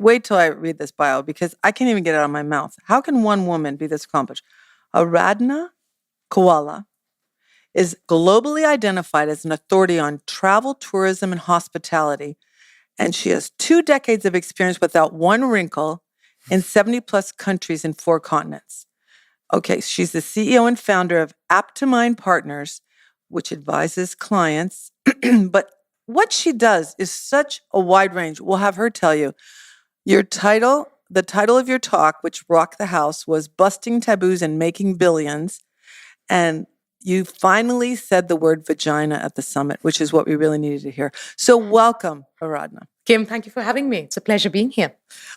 wait till I read this bio because I can't even get it out of my mouth. How can one woman be this accomplished? Aradhana Khowala is globally identified as an authority on travel, tourism, and hospitality. And she has 2 decades of experience without one wrinkle in 70 plus countries in 4 continents. Okay, she's the CEO and founder of Aptamind Partners, which advises clients. But what she does is such a wide range. We'll have her tell you. The title of your talk, which rocked the house, was Busting Taboos and Making Billions. And you finally said the word vagina at the summit, which is what we really needed to hear. So welcome, Aradhana. Kim, thank you for having me. It's a pleasure being here.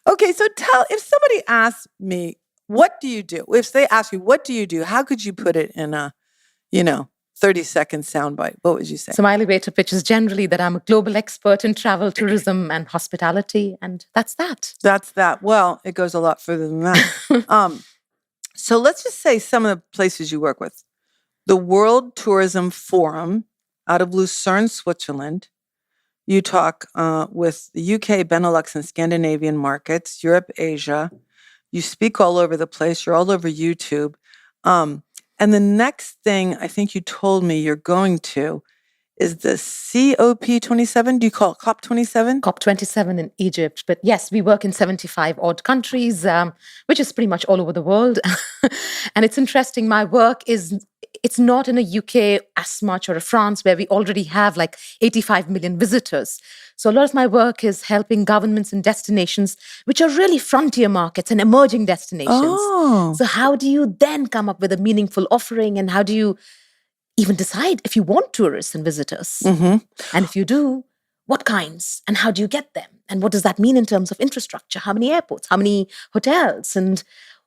Okay, so if somebody asks me, what do you do? If they ask you, what do you do? How could you put it in a, 30-second soundbite? What would you say? So my elevator pitch is generally that I'm a global expert in travel, tourism, and hospitality, and that's that. That's that. Well, it goes a lot further than that. So let's just say some of the places you work with. The World Tourism Forum out of Lucerne, Switzerland. You talk with the UK, Benelux, and Scandinavian markets, Europe, Asia. You speak all over the place. You're all over YouTube. And the next thing I think you told me you're going to is the COP27. Do you call it COP27? COP27 in Egypt. But yes, we work in 75 odd countries, which is pretty much all over the world. And it's interesting. My work it's not in a UK as much or a France where we already have like 85 million visitors. So a lot of my work is helping governments and destinations, which are really frontier markets and emerging destinations. Oh. So how do you then come up with a meaningful offering, and how do you even decide if you want tourists and visitors? Mm-hmm. And if you do, what kinds, and how do you get them? And what does that mean in terms of infrastructure? How many airports, how many hotels, and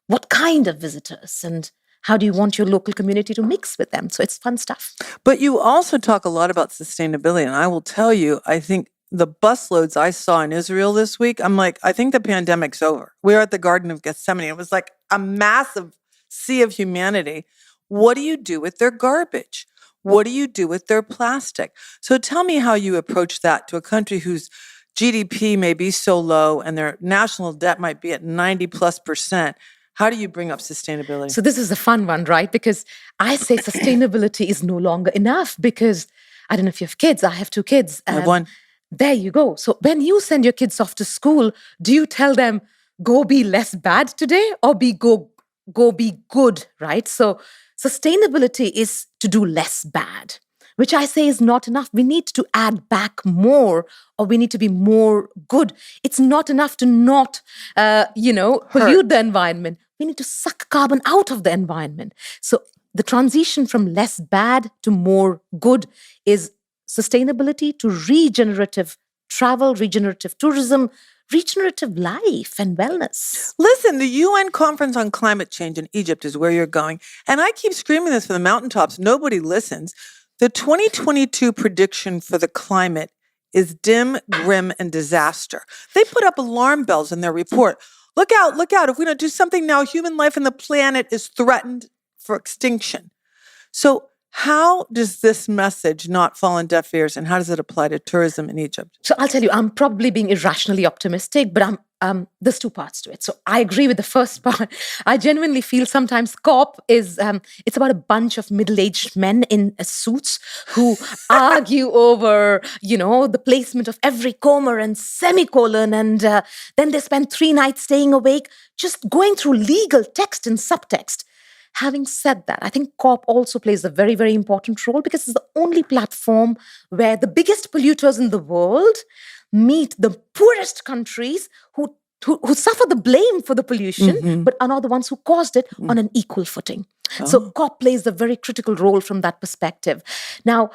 what kind of visitors, and how do you want your local community to mix with them? So it's fun stuff. But you also talk a lot about sustainability. And I will tell you, I think the busloads I saw in Israel this week, I'm like, I think the pandemic's over. We were at the Garden of Gethsemane. It was like a massive sea of humanity. What do you do with their garbage? What do you do with their plastic? So tell me how you approach that to a country whose GDP may be so low and their national debt might be at 90+%. How do you bring up sustainability? So this is a fun one, right? Because I say sustainability is no longer enough because, I don't know if you have kids. I have 2 kids. I have 1. There you go. So when you send your kids off to school, do you tell them, go be less bad today, or go be good, right? So sustainability is to do less bad, which I say is not enough. We need to add back more, or we need to be more good. It's not enough to not, pollute the environment. We need to suck carbon out of the environment. So the transition from less bad to more good is sustainability to regenerative travel, regenerative tourism, regenerative life and wellness. Listen, the UN Conference on Climate Change in Egypt is where you're going. And I keep screaming this from the mountaintops. Nobody listens. The 2022 prediction for the climate is dim, grim, and disaster. They put up alarm bells in their report. Look out, look out. If we don't do something now, human life on the planet is threatened for extinction. So how does this message not fall on deaf ears, and how does it apply to tourism in Egypt? So I'll tell you, I'm probably being irrationally optimistic, but there's 2 parts to it. So I agree with the first part. I genuinely feel sometimes COP is, it's about a bunch of middle-aged men in suits who argue over, the placement of every comma and semicolon. And then they spend 3 nights staying awake, just going through legal text and subtext. Having said that, I think COP also plays a very, very important role because it's the only platform where the biggest polluters in the world meet the poorest countries who suffer the blame for the pollution, but are not the ones who caused it on an equal footing. Oh. So COP plays a very critical role from that perspective. Now,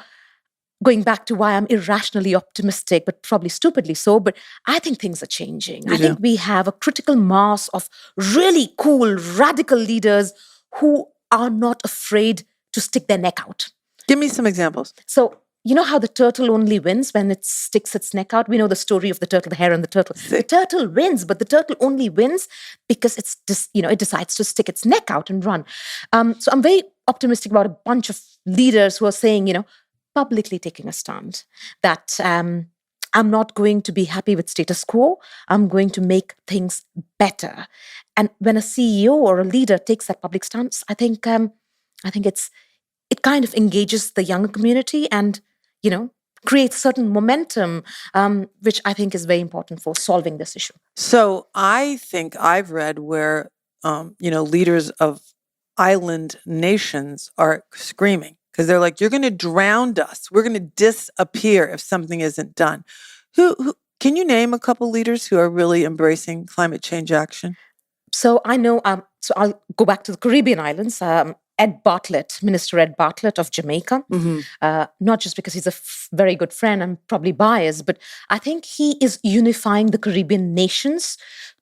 going back to why I'm irrationally optimistic, but probably stupidly so, but I think things are changing. I think we have a critical mass of really cool, radical leaders who are not afraid to stick their neck out. Give me some examples. So, you know how the turtle only wins when it sticks its neck out? We know the story of the turtle, the hare and the turtle. The turtle wins, but the turtle only wins because it decides to stick its neck out and run. So I'm very optimistic about a bunch of leaders who are saying, publicly taking a stand that I'm not going to be happy with status quo. I'm going to make things better. And when a CEO or a leader takes that public stance, I think it kind of engages the younger community and, creates certain momentum, which I think is very important for solving this issue. So I think I've read where, leaders of island nations are screaming because they're like, you're going to drown us. We're going to disappear if something isn't done. Who can you name a couple leaders who are really embracing climate change action? So I know, so I'll go back to the Caribbean islands. Minister Ed Bartlett of Jamaica, not just because he's a very good friend, I'm probably biased, but I think he is unifying the Caribbean nations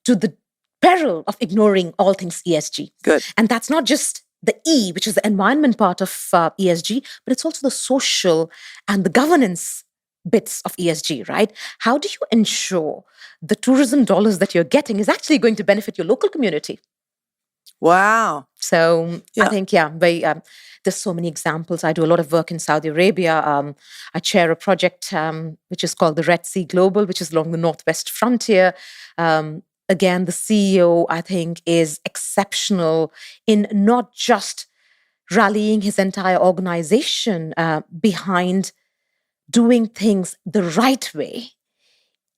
to the peril of ignoring all things ESG. Good. And that's not just the E, which is the environment part of ESG, but it's also the social and the governance bits of ESG, right? How do you ensure the tourism dollars that you're getting is actually going to benefit your local community? Wow. So I think, there's so many examples. I do a lot of work in Saudi Arabia. I chair a project which is called the Red Sea Global, which is along the Northwest frontier. Again, the CEO, I think, is exceptional in not just rallying his entire organization behind doing things the right way,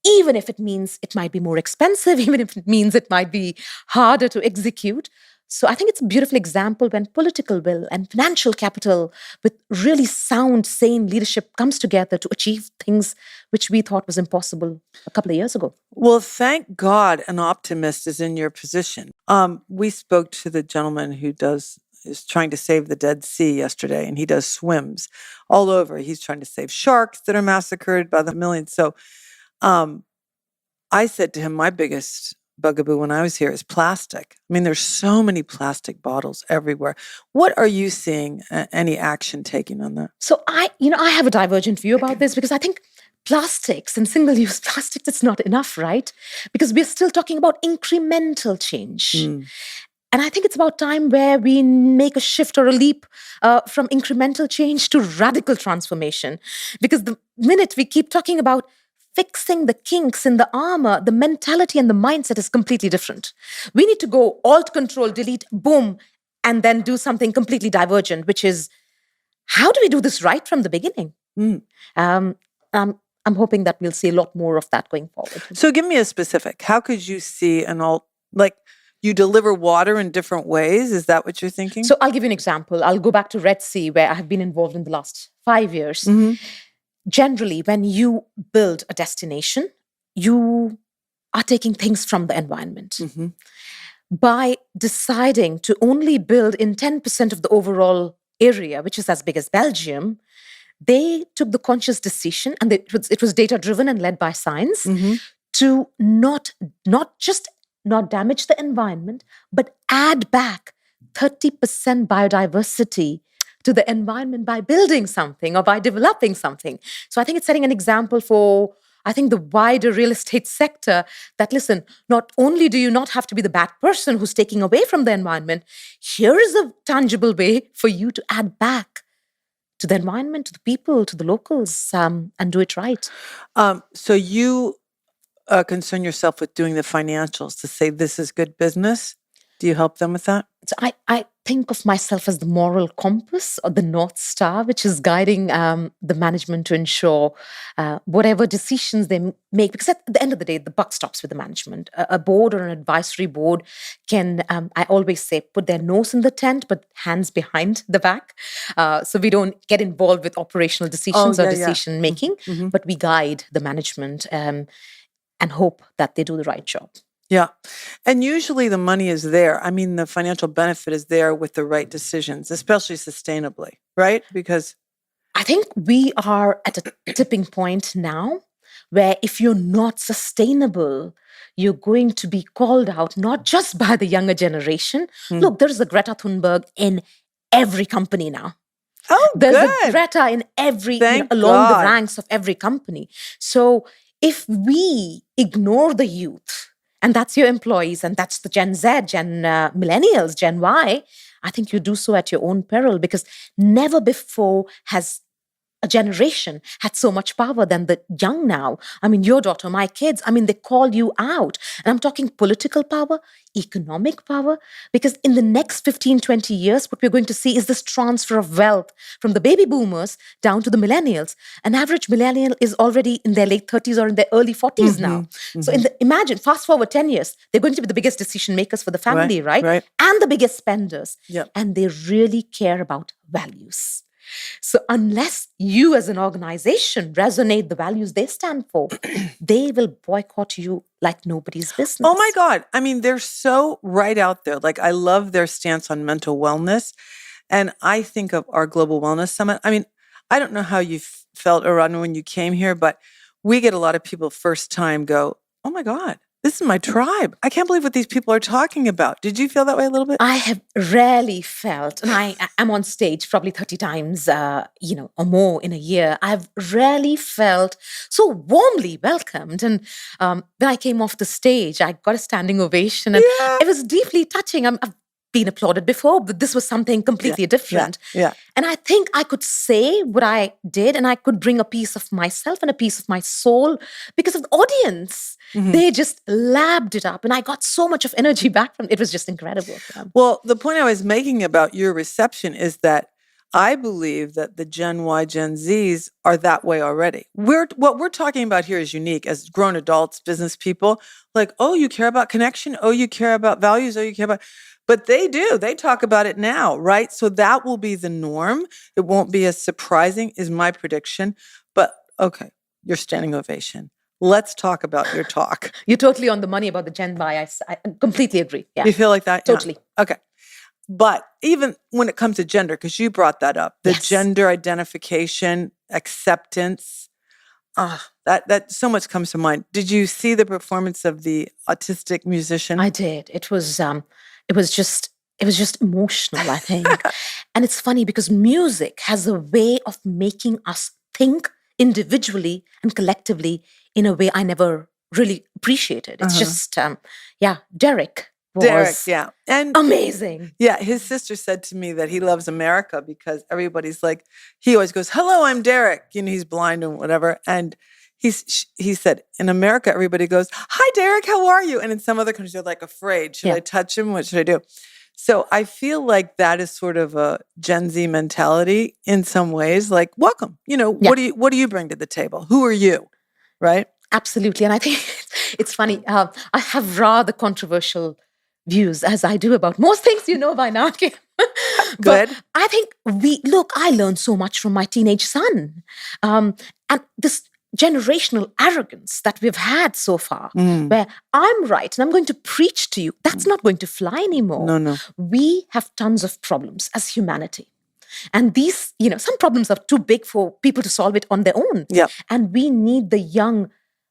even if it means it might be more expensive, even if it means it might be harder to execute. So I think it's a beautiful example when political will and financial capital with really sound, sane leadership comes together to achieve things which we thought was impossible a couple of years ago. Well, thank God an optimist is in your position. We spoke to the gentleman who is trying to save the Dead Sea yesterday, and he does swims all over. He's trying to save sharks that are massacred by the millions. So I said to him, my biggest bugaboo when I was here is plastic. I mean, there's so many plastic bottles everywhere. What are you seeing any action taking on that? So I have a divergent view about this because I think plastics and single-use plastics, it's not enough, right? Because we're still talking about incremental change. And I think it's about time where we make a shift or a leap from incremental change to radical transformation. Because the minute we keep talking about fixing the kinks in the armor, the mentality and the mindset is completely different. We need to go Alt, Control, Delete, boom, and then do something completely divergent, which is, how do we do this right from the beginning? I'm hoping that we'll see a lot more of that going forward. So give me a specific. How could you see an alt, like you deliver water in different ways? Is that what you're thinking? So I'll give you an example. I'll go back to Red Sea, where I have been involved in the last 5 years. Generally, when you build a destination, you are taking things from the environment. By deciding to only build in 10% of the overall area, which is as big as Belgium, they took the conscious decision, and it was data-driven and led by science, to not just not damage the environment, but add back 30% biodiversity to the environment by building something or by developing something. So I think it's setting an example for, I think, the wider real estate sector that, listen, not only do you not have to be the bad person who's taking away from the environment, here is a tangible way for you to add back to the environment, to the people, to the locals, and do it right. So you concern yourself with doing the financials to say this is good business? Do you help them with that? So I think of myself as the moral compass or the North Star, which is guiding the management to ensure whatever decisions they make, because at the end of the day, the buck stops with the management. A board or an advisory board can, I always say, put their nose in the tent, but hands behind the back. So we don't get involved with operational decisions or decision making, but we guide the management and hope that they do the right job. Yeah. And usually the money is there. I mean, the financial benefit is there with the right decisions, especially sustainably, right? Because I think we are at a tipping point now where if you're not sustainable, you're going to be called out, not just by the younger generation. Look, there's a Greta Thunberg in every company now. Oh, there's good. a Greta in every, Thank along God. the ranks of every company. So if we ignore the youth, and that's your employees, and that's the Gen Z, millennials, Gen Y, I think you do so at your own peril, because never before has a generation had so much power than the young now. I mean, your daughter, my kids, I mean, they call you out. And I'm talking political power, economic power, because in the next 15, 20 years, what we're going to see is this transfer of wealth from the baby boomers down to the millennials. An average millennial is already in their late 30s or in their early 40s now. So imagine, fast forward 10 years, they're going to be the biggest decision makers for the family, right? And the biggest spenders. Yep. And they really care about values. So unless you as an organization resonate the values they stand for, they will boycott you like nobody's business. Oh my God. I mean, they're so right out there. Like, I love their stance on mental wellness. And I think of our Global Wellness Summit. I mean, I don't know how you felt, Aradhana, when you came here, but we get a lot of people first time go, oh my God, this is my tribe. I can't believe what these people are talking about. Did you feel that way a little bit? I have rarely felt, and I am on stage probably 30 times, or more in a year. I've rarely felt so warmly welcomed. And when I came off the stage, I got a standing ovation, and it was deeply touching. I've been applauded before, but this was something completely different. Yeah. And I think I could say what I did, and I could bring a piece of myself and a piece of my soul because of the audience. They just lapped it up, and I got so much of energy back from it. It was just incredible. Well, the point I was making about your reception is that I believe that the Gen Y, Gen Zs are that way already. What we're talking about here is unique as grown adults, business people. Like, oh, you care about connection. Oh, you care about values. Oh, you care about... But they do. They talk about it now, right? So that will be the norm. It won't be as surprising, is my prediction. But okay, your standing ovation. Let's talk about your talk. You're totally on the money about the Gen Y. I completely agree. Yeah. You feel like that? Totally. Yeah. Okay. But even when it comes to gender, because you brought that up, the gender identification, acceptance, that so much comes to mind. Did you see the performance of the autistic musician? I did. It was just emotional, I think. And it's funny because music has a way of making us think individually and collectively in a way I never really appreciated. It's just, Derek was and amazing. Yeah, his sister said to me that he loves America because everybody's like, he always goes, hello, I'm Derek. You know, he's blind and whatever. And he said, in America, everybody goes, hi, Derek, how are you? And in some other countries, they're like afraid. Should I touch him? What should I do? So I feel like that is sort of a Gen Z mentality in some ways. Like, welcome. You know, what do you bring to the table? Who are you? Right? Absolutely. And I think it's funny. I have rather controversial views, as I do about most things you know by now. Good. But I think I learned so much from my teenage son. And this generational arrogance that we've had so far, where I'm right and I'm going to preach to you, that's not going to fly anymore. No. We have tons of problems as humanity. And these, some problems are too big for people to solve it on their own. Yeah. And we need the young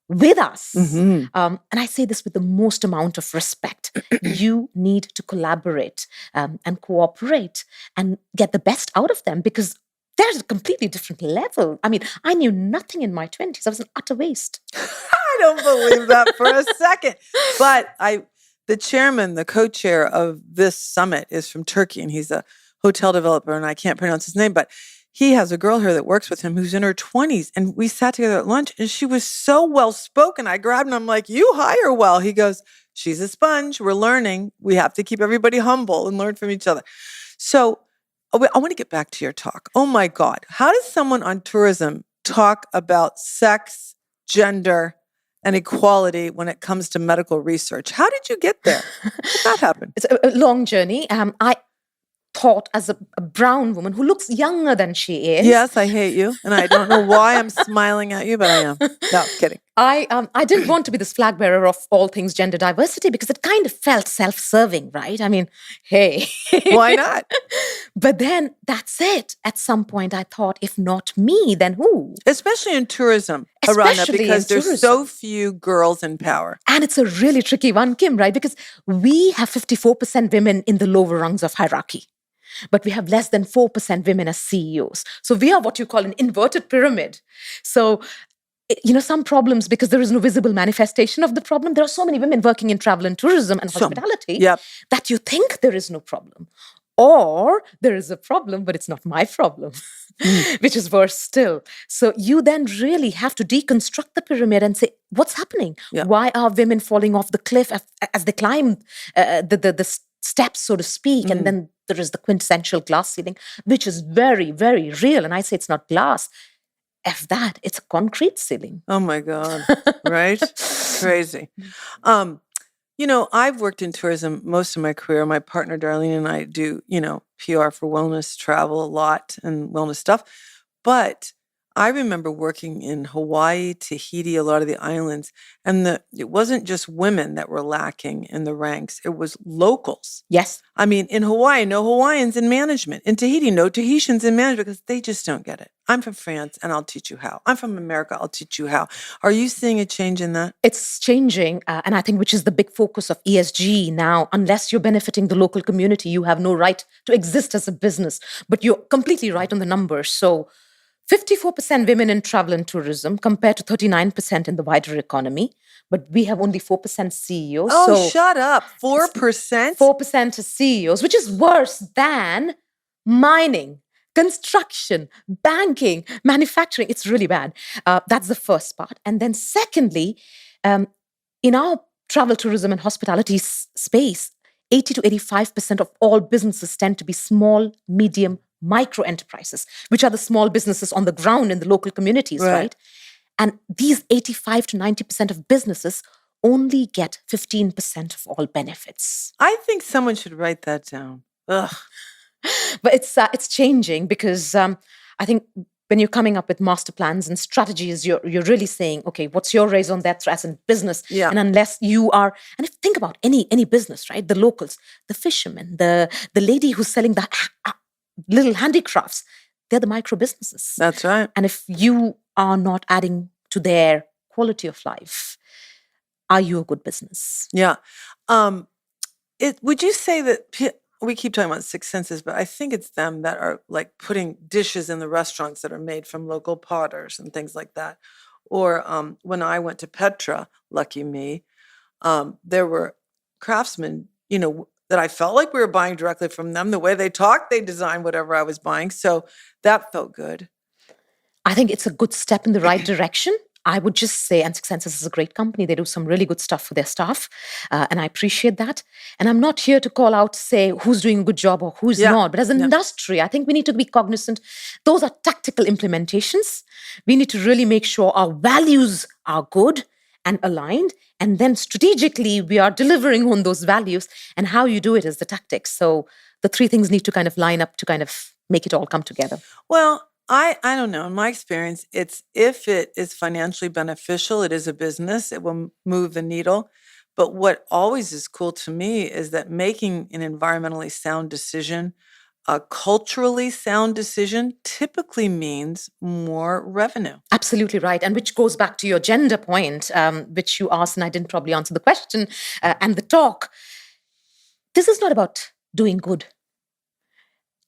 with us. And I say this with the most amount of respect. You need to collaborate and cooperate and get the best out of them because there's a completely different level. I mean, I knew nothing in my 20s. I was an utter waste. I don't believe that for a second. But the chairman, the co-chair of this summit is from Turkey, and he's a hotel developer, and I can't pronounce his name, but he has a girl here that works with him who's in her 20s, and we sat together at lunch, and she was so well-spoken. I grabbed him, I'm like, you hire well. He goes, she's a sponge. We're learning. We have to keep everybody humble and learn from each other. So I want to get back to your talk. Oh my God. How does someone on tourism talk about sex, gender, and equality when it comes to medical research? How did you get there? How did that happen? It's a long journey. I thought as a brown woman who looks younger than she is. Yes, I hate you. And I don't know why I'm smiling at you, but I am. No, kidding. I didn't want to be this flag bearer of all things gender diversity because it kind of felt self-serving, right? I mean, hey. Why not? But then that's it. At some point I thought, if not me, then who? Especially in tourism, Aradhana, because there's so few girls in power. And it's a really tricky one, Kim, right? Because we have 54% women in the lower rungs of hierarchy. But we have less than 4% women as CEOs. So we are what you call an inverted pyramid. So, some problems, because there is no visible manifestation of the problem. There are so many women working in travel and tourism and hospitality that you think there is no problem. Or there is a problem, but it's not my problem, which is worse still. So you then really have to deconstruct the pyramid and say, what's happening? Yeah. Why are women falling off the cliff as they climb the steps, so to speak? And then there is the quintessential glass ceiling, which is very, very real. And I say it's not glass. F that, it's a concrete ceiling. Oh my God. Right? Crazy. I've worked in tourism most of my career. My partner, Darlene, and I do, PR for wellness, travel a lot and wellness stuff. But I remember working in Hawaii, Tahiti, a lot of the islands, and it wasn't just women that were lacking in the ranks. It was locals. Yes. I mean, in Hawaii, no Hawaiians in management. In Tahiti, no Tahitians in management because they just don't get it. I'm from France and I'll teach you how. I'm from America, I'll teach you how. Are you seeing a change in that? It's changing. And I think which is the big focus of ESG now. Unless you're benefiting the local community, you have no right to exist as a business. But you're completely right on the numbers. So 54% women in travel and tourism compared to 39% in the wider economy. But we have only 4% CEOs. Oh, shut up. 4%? 4% is CEOs, which is worse than mining, construction, banking, manufacturing. It's really bad. That's the first part. And then secondly, in our travel, tourism and hospitality space, 80 to 85% of all businesses tend to be small, medium, micro enterprises, which are the small businesses on the ground in the local communities, right? And these 85 to 90% of businesses only get 15% of all benefits. I think someone should write that down. Ugh. But it's changing because I think when you're coming up with master plans and strategies, you're really saying, okay, what's your raison d'etre as a business? Yeah. And unless you are, and if think about any business, right? The locals, the fishermen, the lady who's selling the little handicrafts, they're the micro businesses. That's right. And if you are not adding to their quality of life, are you a good business? Yeah. Would you say that we keep talking about Six Senses, but I think it's them that are like putting dishes in the restaurants that are made from local potters and things like that. Or when I went to Petra, lucky me, there were craftsmen, that I felt like we were buying directly from them. The way they talked, they designed whatever I was buying. So that felt good. I think it's a good step in the right direction. I would just say, and Six Senses is a great company. They do some really good stuff for their staff. And I appreciate that. And I'm not here to call out, say, who's doing a good job or who's not. But as an industry, I think we need to be cognizant. Those are tactical implementations. We need to really make sure our values are good and aligned. And then strategically, we are delivering on those values. And how you do it is the tactics. So the three things need to kind of line up to kind of make it all come together. Well, I don't know. In my experience, it's if it is financially beneficial, it is a business, it will move the needle. But what always is cool to me is that making an environmentally sound decision, a culturally sound decision, typically means more revenue. Absolutely right. And which goes back to your gender point, which you asked, and I didn't probably answer the question and the talk. This is not about doing good.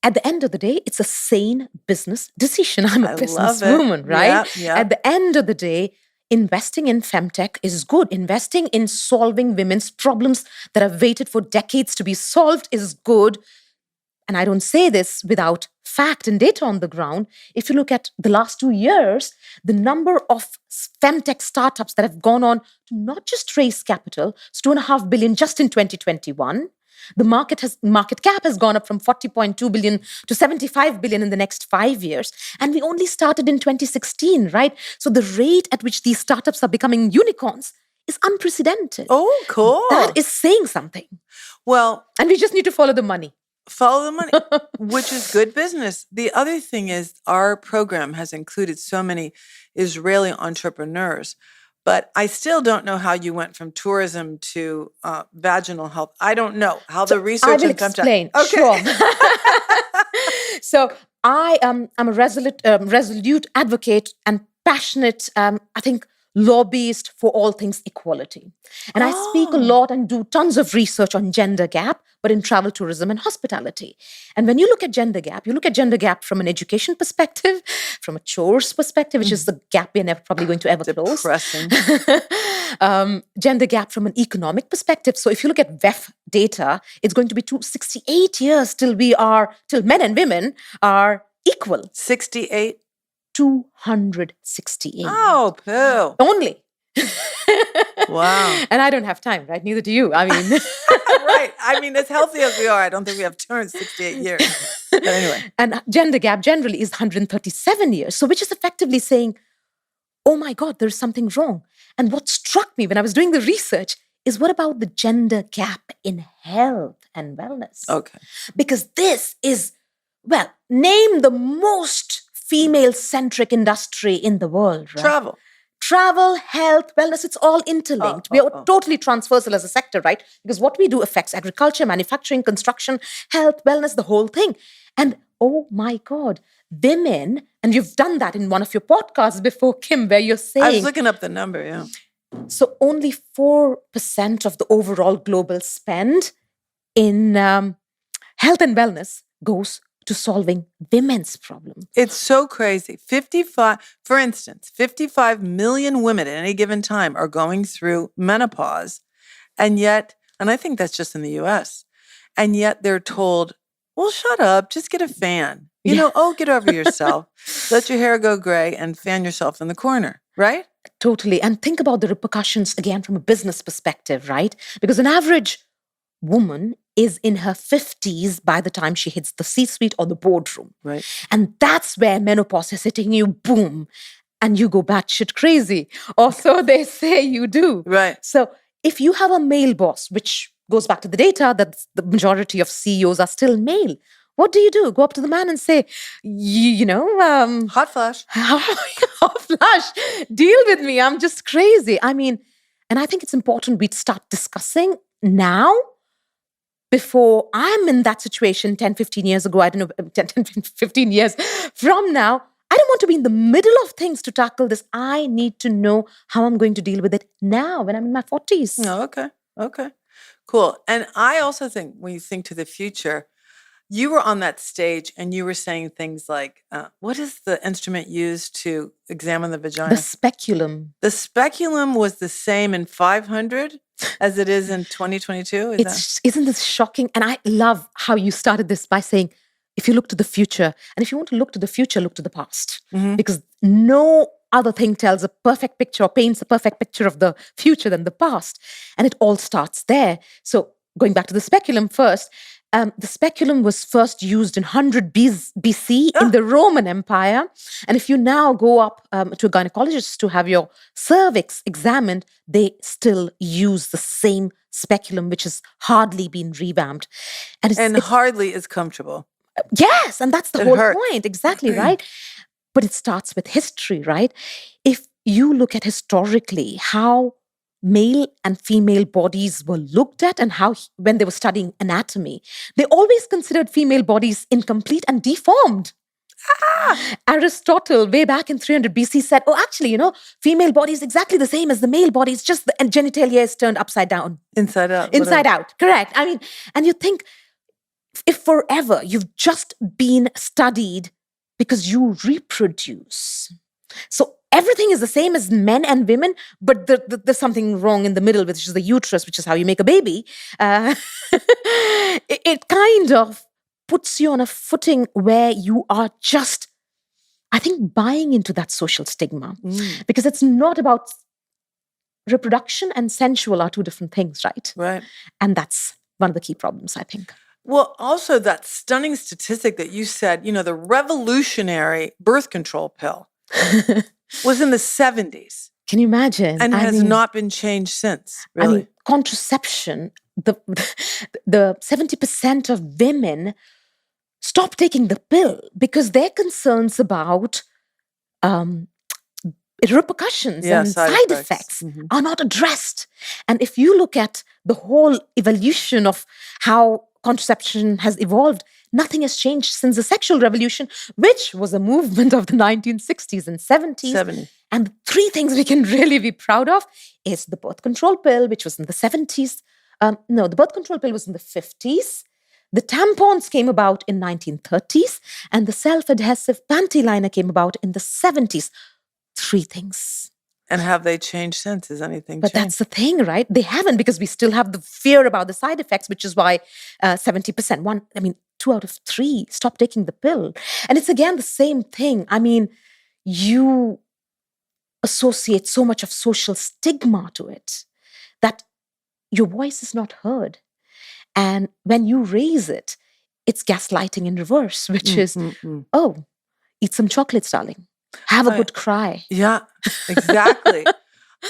At the end of the day, it's a sane business decision. I'm a businesswoman, right? Yeah. At the end of the day, investing in femtech is good. Investing in solving women's problems that have waited for decades to be solved is good. And I don't say this without fact and data on the ground. If you look at the last 2 years, the number of femtech startups that have gone on to not just raise capital, it's $2.5 billion just in 2021. The market cap has gone up from 40.2 billion to 75 billion in the next 5 years. And we only started in 2016, right? So the rate at which these startups are becoming unicorns is unprecedented. Oh, cool. That is saying something. Well, and we just need to follow the money. Follow the money, which is good business. The other thing is our program has included so many Israeli entrepreneurs. But I still don't know how you went from tourism to vaginal health. I don't know how the research I will explain. Okay. Sure. So I am a resolute advocate and passionate, I think, lobbyist for all things equality. And I speak a lot and do tons of research on gender gap, but in travel, tourism, and hospitality. And when you look at gender gap, you look at gender gap from an education perspective, from a chores perspective, which is the gap we're never probably going to ever close. Depressing. Gender gap from an economic perspective. So if you look at VEF data, it's going to be 268 years till men and women are equal. 68? 268. Oh, poo. Only. Wow. And I don't have time, right? Neither do you. I mean, right. I mean, as healthy as we are, I don't think we have 268 years. But anyway. And gender gap generally is 137 years. So which is effectively saying, oh my God, there's something wrong. And what struck me when I was doing the research is, what about the gender gap in health and wellness? Okay. Because this is, well, name the most female-centric industry in the world, right? Travel, health, wellness, it's all interlinked. We are totally transversal as a sector, right? Because what we do affects agriculture, manufacturing, construction, health, wellness, the whole thing. And oh my God, women, and you've done that in one of your podcasts before, Kim, where you're saying... I was looking up the number, yeah. So only 4% of the overall global spend in health and wellness goes to solving women's problem. It's so crazy. 55 million women at any given time are going through menopause. And yet, and I think that's just in the US, and yet they're told, well, shut up, just get a fan. Get over yourself. Let your hair go gray and fan yourself in the corner, right? Totally. And think about the repercussions again from a business perspective, right? Because an average woman is in her 50s by the time she hits the C-suite or the boardroom. Right. And that's where menopause is hitting you, boom, and you go batshit crazy. Or so they say you do. Right. So if you have a male boss, which goes back to the data that the majority of CEOs are still male, what do? Go up to the man and say, hot flash. Hot flash, deal with me. I'm just crazy. I mean, and I think it's important we start discussing now, before I'm in that situation 10, 15 years ago, I don't know, 10, 15 years from now. I don't want to be in the middle of things to tackle this. I need to know how I'm going to deal with it now when I'm in my 40s. Oh, okay. Cool. And I also think when you think to the future, you were on that stage and you were saying things like, what is the instrument used to examine the vagina? The speculum. The speculum was the same in 500 as it is in 2022? Isn't this shocking? And I love how you started this by saying, if you look to the future, and if you want to look to the future, look to the past. Mm-hmm. Because no other thing tells a perfect picture or paints a perfect picture of the future than the past. And it all starts there. So going back to the speculum first, the speculum was first used in 100 BC in the Roman Empire. And if you now go up to a gynecologist to have your cervix examined, they still use the same speculum, which has hardly been revamped. And hardly is comfortable. Yes, and that's the whole point. Exactly, right? But it starts with history, right? If you look at historically how male and female bodies were looked at and how, when they were studying anatomy, they always considered female bodies incomplete and deformed. Aristotle, way back in 300 BC, said, actually, female body is exactly the same as the male body. It's just the genitalia is turned upside down. Inside out. Inside out, correct. I mean, and you think, if forever you've just been studied because you reproduce. So everything is the same as men and women, but there's something wrong in the middle, which is the uterus, which is how you make a baby. It kind of puts you on a footing where you are just, I think, buying into that social stigma. Because it's not about reproduction and sensual are two different things, right? Right. And that's one of the key problems, I think. Well, also that stunning statistic that you said, the revolutionary birth control pill was in the 70s. Can you imagine? And has not been changed since, really. I mean, contraception, the 70% of women stop taking the pill because their concerns about repercussions and side effects are not addressed. And if you look at the whole evolution of how contraception has evolved, nothing has changed since the sexual revolution, which was a movement of the 1960s and 70s. And the three things we can really be proud of is the birth control pill, which was in the 70s. The birth control pill was in the 50s. The tampons came about in 1930s. And the self-adhesive panty liner came about in the 70s. Three things. And have they changed since? Has anything But changed? that's the thing, right? They haven't, because we still have the fear about the side effects, which is why 70%, 2 out of 3 stop taking the pill. And it's again the same thing. I mean, you associate so much of social stigma to it that your voice is not heard. And when you raise it, it's gaslighting in reverse, which is, oh, eat some chocolates, darling. Have a good cry. Yeah, exactly.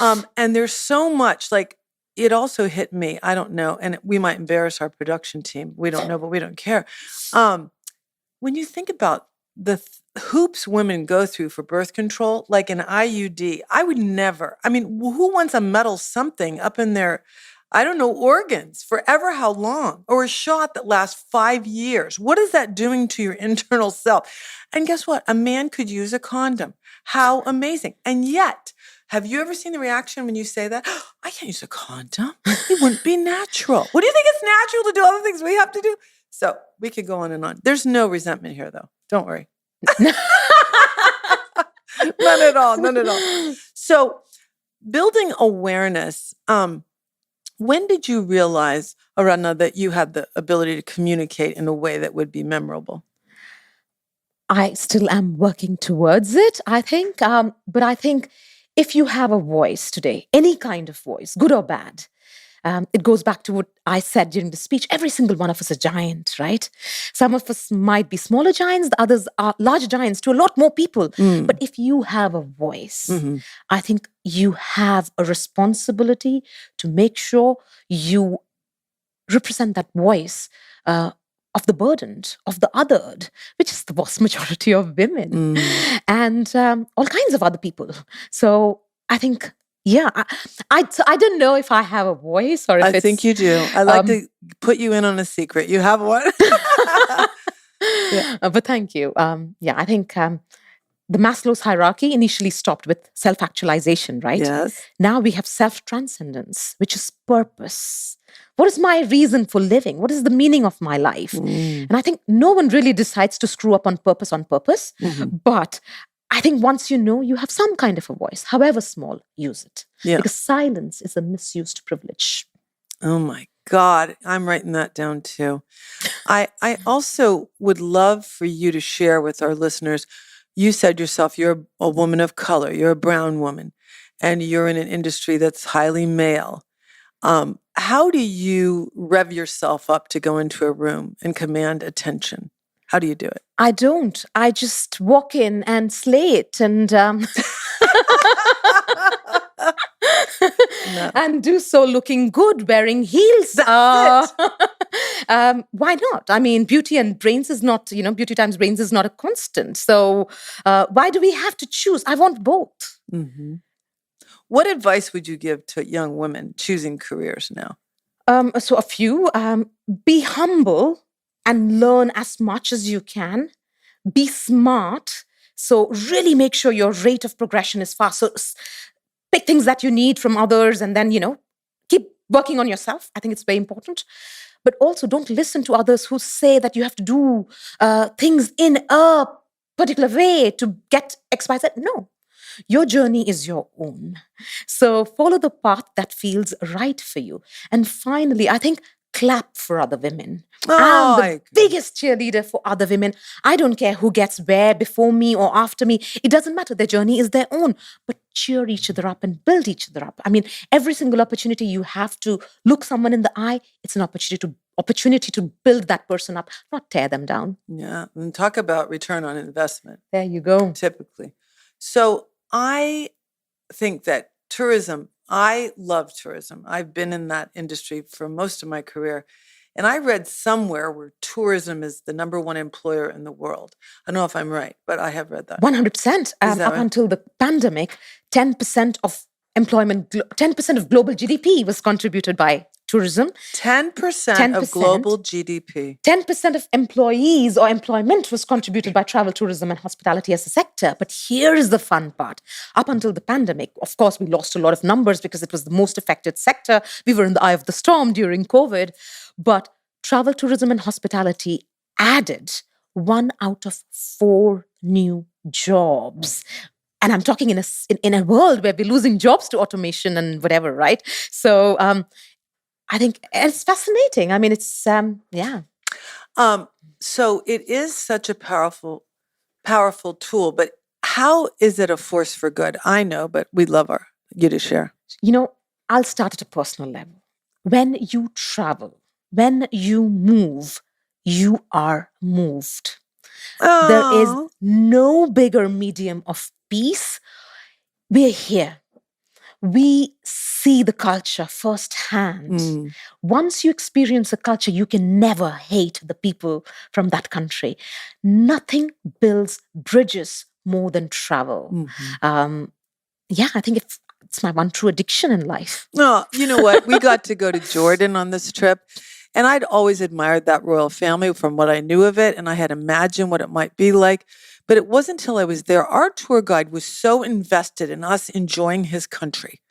And there's so much, like, it also hit me. I don't know. And we might embarrass our production team. We don't know, but we don't care. When you think about the hoops women go through for birth control, like an IUD, I would never, I mean, who wants a metal something up in their, I don't know, organs forever? How long? Or a shot that lasts 5 years? What is that doing to your internal self? And guess what? A man could use a condom. How amazing. And yet, have you ever seen the reaction when you say that? I can't use a condom. It wouldn't be natural. What do you think it's natural to do all the things we have to do? So we could go on and on. There's no resentment here, though. Don't worry. None at all. None at all. So building awareness, when did you realize, Aradhana, that you had the ability to communicate in a way that would be memorable? I still am working towards it, I think. But I think if you have a voice today, any kind of voice, good or bad, it goes back to what I said during the speech. Every single one of us is a giant, right? Some of us might be smaller giants, the others are large giants to a lot more people. But if you have a voice, I think you have a responsibility to make sure you represent that voice of the burdened, of the othered, which is the vast majority of women, and all kinds of other people. So I think, yeah, I don't know if I have a voice or if I think you do. I'd like to put you in on a secret. You have one? Yeah. But thank you. Yeah, I think the Maslow's hierarchy initially stopped with self-actualization, right? Yes. Now we have self-transcendence, which is purpose. What is my reason for living? What is the meaning of my life? And I think no one really decides to screw up on purpose. But I think once you know you have some kind of a voice, however small, use it. Yeah. Because silence is a misused privilege. Oh my God, I'm writing that down too. I also would love for you to share with our listeners. You said yourself, you're a woman of color, you're a brown woman, and you're in an industry that's highly male. How do you rev yourself up to go into a room and command attention? How do you do it? I don't. I just walk in and slay it and and do so looking good, wearing heels. That's Why not? I mean, beauty and brains is not, beauty times brains is not a constant. So why do we have to choose? I want both. What advice would you give to young women choosing careers now? So a few. Be humble and learn as much as you can. Be smart. So really make sure your rate of progression is fast. So pick things that you need from others and then, keep working on yourself. I think it's very important. But also don't listen to others who say that you have to do things in a particular way to get X, Y, Z. No. Your journey is your own. So follow the path that feels right for you. And finally, I think clap for other women. I'm the biggest cheerleader for other women. I don't care who gets where before me or after me. It doesn't matter. Their journey is their own. But cheer each other up and build each other up. I mean, every single opportunity you have to look someone in the eye, it's an opportunity to build that person up, not tear them down. Yeah. And talk about return on investment. There you go. Typically. So I think that tourism, I love tourism. I've been in that industry for most of my career. And I read somewhere where tourism is the number one employer in the world. I don't know if I'm right, but I have read that. 100%. Up until the pandemic, 10% of employment, 10% of global GDP was contributed by tourism. 10% of global GDP. 10% of employees or employment was contributed by travel, tourism, and hospitality as a sector. But here is the fun part. Up until the pandemic, of course, we lost a lot of numbers because it was the most affected sector. We were in the eye of the storm during COVID. But travel, tourism, and hospitality added 1 out of 4 new jobs. And I'm talking in a world where we're losing jobs to automation and whatever, right? So I think it's fascinating. I mean, it's yeah. So it is such a powerful tool, but how is it a force for good? I know, but we'd love you to share. I'll start at a personal level. When you travel, when you move, you are moved. There is no bigger medium of peace. We're here. We see the culture firsthand. Once you experience a culture, you can never hate the people from that country. Nothing builds bridges more than travel. I think it's my one true addiction in life. Oh, you know what? We got to go to Jordan on this trip, and I'd always admired that royal family from what I knew of it, and I had imagined what it might be like. But it wasn't until I was there. Our tour guide was so invested in us enjoying his country.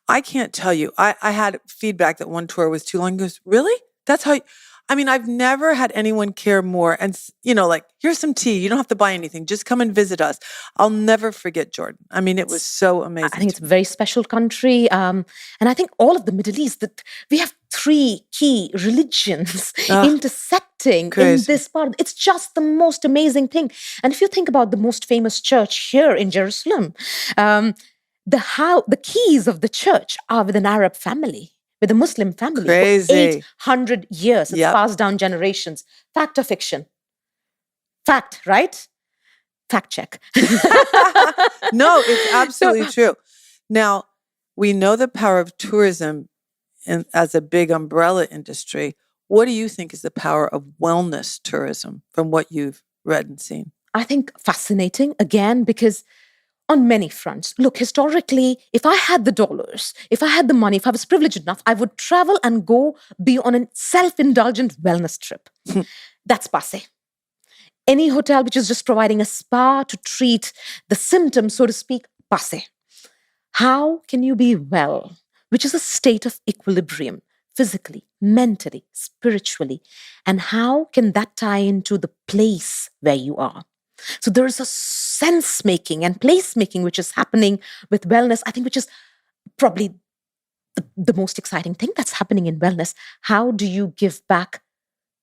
I can't tell you. I had feedback that one tour was too long. He goes, really? That's how I've never had anyone care more. And, like, here's some tea. You don't have to buy anything. Just come and visit us. I'll never forget Jordan. I mean, it was so amazing. I think it's a very special country. And I think all of the Middle East, that we have 3 key religions intersecting in this part. It's just the most amazing thing. And if you think about the most famous church here in Jerusalem, the keys of the church are with an Arab family, with a Muslim family. Crazy. For 800 years. It's passed down generations. Fact or fiction? Fact, right? Fact check. No, it's absolutely true. Now, we know the power of tourism as a big umbrella industry. What do you think is the power of wellness tourism from what you've read and seen? I think fascinating, again, because on many fronts. Look, historically, if I had the dollars, if I had the money, if I was privileged enough, I would travel and go be on a self-indulgent wellness trip. That's passé. Any hotel which is just providing a spa to treat the symptoms, so to speak, passé. How can you be well, which is a state of equilibrium, physically, mentally, spiritually, and how can that tie into the place where you are? So there is a sense-making and place-making which is happening with wellness, I think, which is probably the most exciting thing that's happening in wellness. How do you give back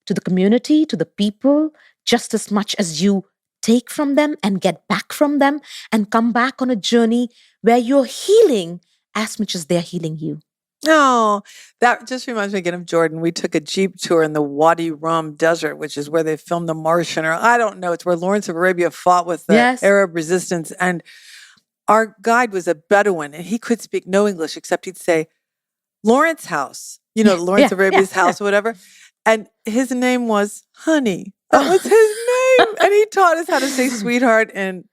to the community, to the people, just as much as you take from them and get back from them and come back on a journey where you're healing as much as they're healing you? Oh, that just reminds me again of Jordan. We took a Jeep tour in the Wadi Rum Desert, which is where they filmed The Martian, or I don't know. It's where Lawrence of Arabia fought with the Arab resistance. And our guide was a Bedouin, and he could speak no English, except he'd say, Lawrence House, Lawrence of Arabia's house or whatever. And his name was Honey. That was his name. And he taught us how to say sweetheart in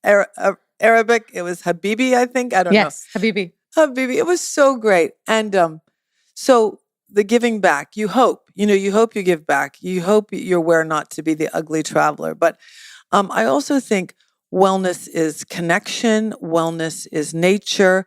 Arabic. It was Habibi, I think. I don't know. Yes, Habibi. Habibi. It was so great. And so the giving back, you hope you give back. You hope you're aware not to be the ugly traveler. But I also think wellness is connection. Wellness is nature.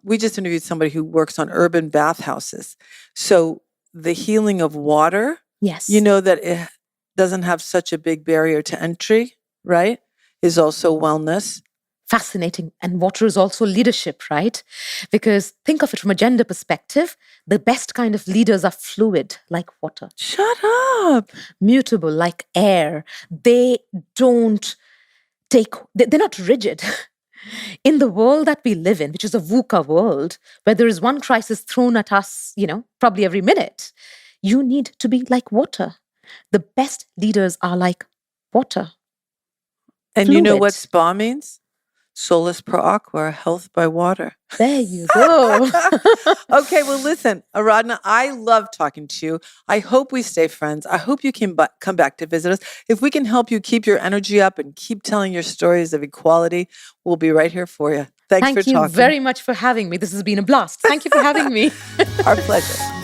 We just interviewed somebody who works on urban bathhouses. So the healing of water, that it doesn't have such a big barrier to entry, right, is also wellness. Fascinating. And water is also leadership, right? Because think of it from a gender perspective, the best kind of leaders are fluid, like water. Shut up. Mutable, like air. They're not rigid. In the world that we live in, which is a VUCA world, where there is one crisis thrown at us, probably every minute, you need to be like water. The best leaders are like water. And fluid. You know what spa means? Solus pro aqua, health by water. There you go. Okay, well, listen, Aradhana, I love talking to you. I hope we stay friends. I hope you can come back to visit us. If we can help you keep your energy up and keep telling your stories of equality, we'll be right here for you. Thanks for talking. Thank you very much for having me. This has been a blast. Thank you for having me. Our pleasure.